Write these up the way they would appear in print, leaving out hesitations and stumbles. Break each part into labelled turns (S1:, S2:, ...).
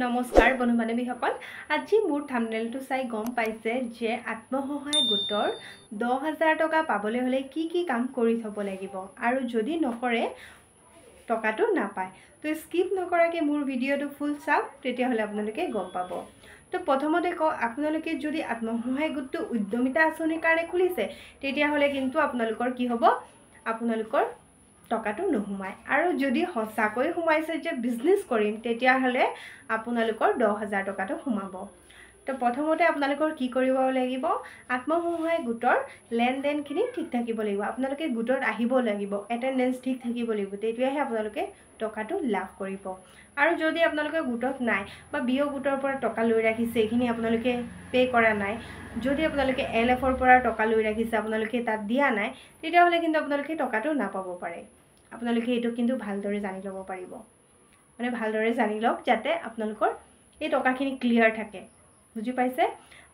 S1: নমস্কাৰ বন্ধু বান্ধৱীসকল আজি মোৰ থাম্বনেইলটো চাই গম পাইছে যে আত্মসহায়ক গোটৰ 10000 টকা পাবলৈ হলে কি কাম কৰি থব লাগিব আৰু যদি নকৰে টকাটো নাপায় তো স্কিপ নকৰাকৈ মোৰ ভিডিওটো ফুল চাওক তেতিয়া হলে আপোনালোকে গম পাব তো প্ৰথমতে ক আপোনালোকে যদি আত্মসহায়ক গোটটো উদ্যমিতা আঁচনিৰ কাৰণে খুলিছে তেতিয়া হলে কিন্তু আপোনালোকৰ কি হ'ব আপোনালোকৰ টকাটো নহুমাই আৰু যদি হসাকৈ হুমাইছে যে বিজনেস কৰিম তেতিয়া হলে আপোনালোকৰ 10000 টকাটো হুমাব তো প্ৰথমতে আপোনালোকৰ কি কৰিব লাগিব আত্মসহায়ক গোটৰ লেনদেনখিনি ঠিক থাকিব লাগিব আপোনালোকে গোটত আহিব লাগিব এটেন্ডেন্স ঠিক থাকিব লাগিব তেতিয়াহে আপোনালোকে টকাটো লাভ কৰিব আৰু যদি আপোনালোকে গোটত নাই বা বিও গোটৰ পৰা টকা লৈ ৰাখিছে এখিনি আপোনালোকে পে কৰা নাই যদি আপোনালোকে এলএফৰ পৰা টকা লৈ ৰাখিছে আপোনালোকে তাত দিয়া নাই তেতিয়া হলে কিন্তু আপোনালোকে টকাটো নাপাব পাৰে আপোনালোকে এটো কিন্তু ভালদৰে জানি লব পাৰিব মানে ভালদৰে জানি লওক যাতে আপোনালোকৰ এই টকাখিনি ক্লিয়াৰ থাকে বুজি পাইছে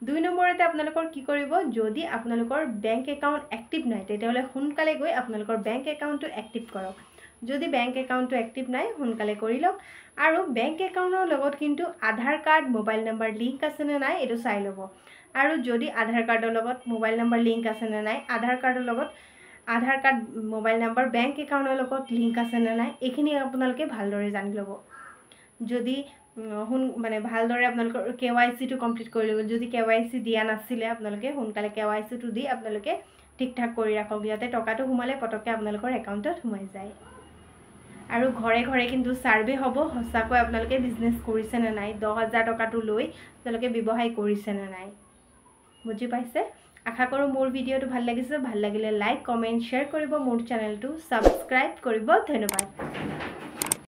S1: দুই নম্বৰতে আপোনালোকৰ কি কৰিব যদি আপোনালোকৰ বেংক একাউন্ট এক্টিভ নাই তেতিয়া হলে সোনকালে গৈ আপোনালোকৰ বেংক একাউন্টটো এক্টিভ কৰক যদি বেংক একাউন্টটো এক্টিভ নাই সোনকালে কৰি লওক আৰু বেংক একাউন্টৰ লগত কিন্তু আধাৰ কাৰ্ড মোবাইল নম্বৰ লিংক আছে নে নাই এটো চাই লব আৰু যদি আধাৰ কাৰ্ডৰ লগত মোবাইল নম্বৰ লিংক আছে নে নাই আধাৰ কাৰ্ডৰ লগত আধাৰ কাৰ্ড মোবাইল নম্বৰ বেংক একাউন্টৰ লগত লিংক আছে নে নাই এখিনি আপোনালোকে ভালদৰে জানি লব যদি মানে ভালদৰে আপোনালোকৰ কেৱাইসি টো কমপ্লিট কৰি লব যদি কেৱাইসি দিয়া নাছিলে আপোনালোকে সোনকালে কেৱাইসি টো দি আপোনালোকে ঠিক ঠাক কৰি ৰাখক যাতে টকাটো হুমালে পটককে আপোনালোকৰ একাউন্টত হুমাই যায় আৰু ঘৰে ঘৰে কিন্তু সাৰ্ভে হ'ব হসাকৈ আপোনালোকে বিজনেস কৰিছে নে নাই 10000 টকাটো লৈ আপোনালোকে ব্যৱসায় কৰিছে নে নাই বুজি পাইছে আশা কৰো মোৰ ভিডিওটো ভাল লাগিছে ভাল লাগিলে লাইক কমেন্ট শেয়াৰ কৰিব মোৰ চেনেলটো সাবস্ক্ৰাইব কৰিব ধন্যবাদ